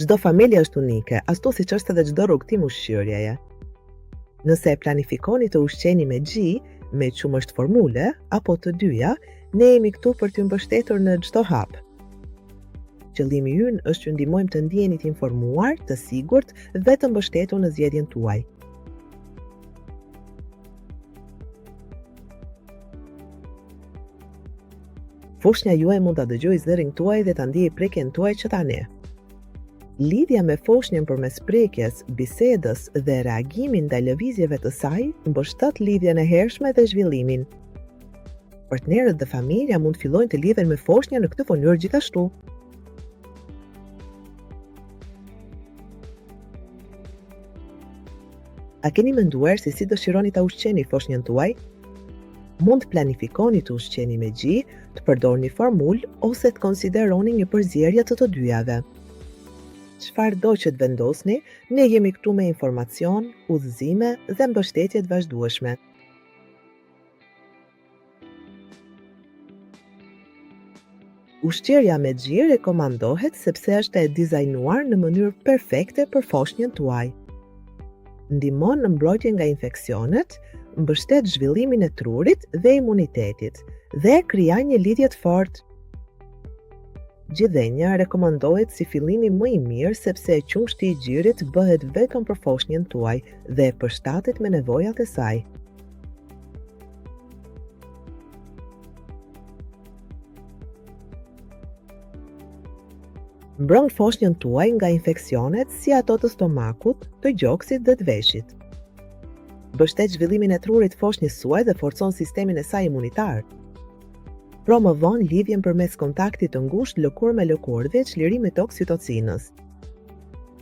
Çdo familje është unike, ashtu siç është edhe çdo rrugtim ushqyerjeje. Nëse e planifikoni të ushqeni me gji, me qumësht formule, apo të dyja, ne jemi këtu për t'ju mbështetur në çdo hap. Qëllimi ynë është që ndihmojmë të ndjeni të informuar, të sigurt dhe të mbështetur në zgjedhjen tuaj. Foshnja juaj mund ta dëgjojë zërin tuaj dhe ta ndjejë prekjen tuaj që tani. Lidhja me foshnjën përmes prekjes, bisedës dhe reagimin ndaj lëvizjeve të saj mbështet lidhjen e hershme dhe zhvillimin. Partnerët dhe familja mund fillojnë të lidhen me foshnjën në këtë mënyrë gjithashtu. A keni menduar se si dëshironi ta ushqeni foshnjën tuaj? Mund të planifikoni të ushqeni me gji, të përdorni formulë ose të konsideroni një përzierje të dyjave. Çfarëdo që të vendosni, ne jemi këtu me informacion, udhëzime dhe mbështetje të vazhdueshme. Ushqerja me gji rekomandohet sepse është e dizajnuar në mënyrë perfekte për foshnjën tuaj. Ndihmon në mbrojtje nga infeksionet, mbështet zhvillimin e trurit dhe imunitetit dhe krijon një lidhje të fortë. Gjithënja rekomandohet si fillimi më i mirë sepse qumshti i gjirit bëhet vetëm për foshnjën tuaj dhe përshtatet me nevojat e saj. Mbron foshnjën tuaj nga infeksionet si ato të stomakut, të gjoksit dhe të veshit. Mbështet zhvillimin e trurit foshnjës suaj dhe forcon sistemin e saj imunitar. Promovon lidhjen përmes kontaktit të ngushtë lëkurë me lëkurë dhe çlirimit të oksitocinës.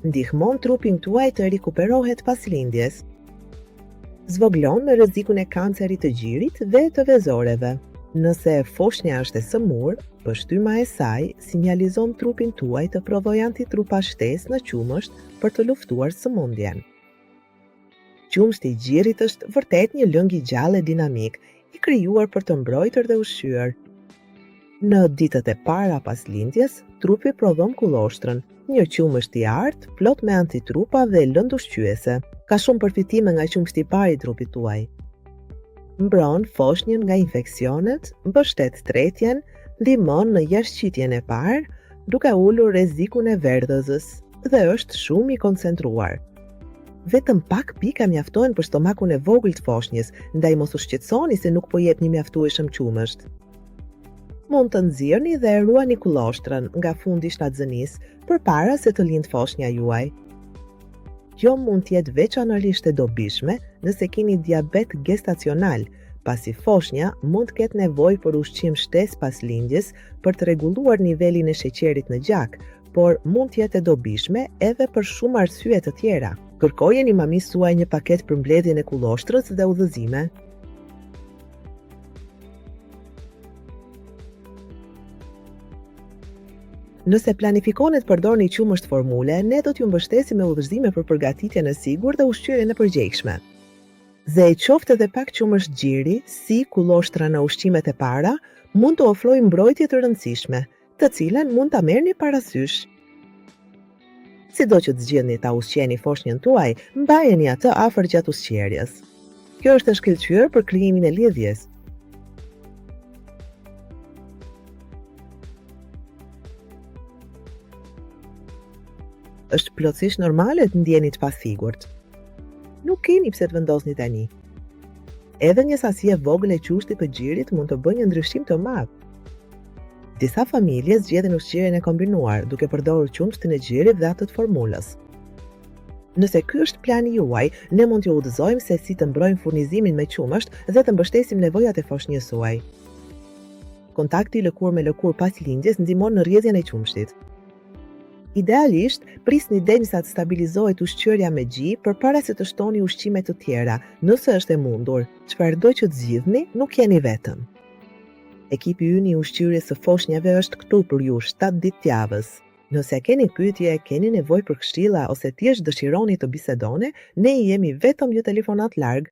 Ndihmon trupin tuaj të rikuperohet pas lindjes. Zvoglon në rrezikun e kancerit të gjirit dhe të vezoreve. Nëse foshnja është e sëmurë, pështyma e saj sinjalizon trupin tuaj të provojë antitrupa shtesë në qumësht për të luftuar sëmundjen. Qumshti i gjirit është vërtet një lëng i gjallë e dinamik, i krijuar për të mbrojtur dhe ushqyer. Në ditët e para pas lindjes, trupi prodhon kulloshtërën, një qumësht i artë, plot me antitrupa dhe lëndë ushqyese. Ka shumë përfitime nga qumshti i parë i trupit tuaj. Mbron foshnjën nga infeksionet, mbështet tretjen, ndihmon në jashtëqitjen e parë, duke ulur rrezikun e verdhëzës dhe është shumë i koncentruar. Vetëm pak pika mjaftojnë për stomakun e vogël të foshnjës, ndaj mos u shqetësoni se nuk po jep një mjaftueshëm qumësht. Mund të nxirrni dhe e ruani kulloshtërën nga fundi i shtatzënisë përpara se të lindë foshnja juaj. Kjo mund të jetë veçanërisht e dobishme nëse keni diabet gestacional, pasi foshnja mund të ketë nevojë për ushqim shtesë pas lindjes për të rregulluar nivelin e sheqerit në gjak, por mund të jetë e dobishme edhe për shumë arsye të tjera. Kërkojeni mamis suaj një paketë për mbledhjen e kulloshtërës dhe udhëzime. Nëse planifikoni të përdorni qumësht formule, ne do t'ju mbështesim me udhëzime për përgatitjen e sigurt dhe ushqyerjen e përgjegjshme. Dhe qoftë edhe pak qumësht gjiri, si kulloshtра në ushqimet e para, mund të ofrojë mbrojtje të rëndësishme, të cilën mund ta merrni parasysh. Sido që të zgjidhni ta ushqeni foshnjën tuaj, mbajeni atë afër gjatë ushqerjes. Kjo është e shkëlqyer për krijimin e lidhjes. Është plotësisht normale të ndjeni të pasigurt. Nuk keni pse të vendosni tani. Edhe një sasi e vogël e qushtit të gjirit mund të bëjë një ndryshim të madh. Disa familje zgjedhin ushqyerjen e kombinuar, duke përdorur qumshtin e gjirit dhe atë të formulës. Nëse ky është plani juaj, ne mund t'ju udhëzojmë se si të mbrojmë furnizimin me qumësht dhe të mbështesim nevojat e foshnjës suaj. Kontakti lëkurë me lëkurë pas lindjes ndihmon në rrjedhjen e qumshtit. Idealisht, prisni derisa të stabilizohet ushqyerja me gji përpara se të shtoni ushqime të tjera, nëse është e mundur. Çfarëdo që të zgjidhni, nuk jeni vetëm. Ekipi ynë i ushqyerjes së foshnjave është këtu për ju 7 ditë javës. Nëse keni pyetje, keni nevojë për këshilla ose thjesht dëshironi të bisedoni, ne jemi vetëm një telefonat larg.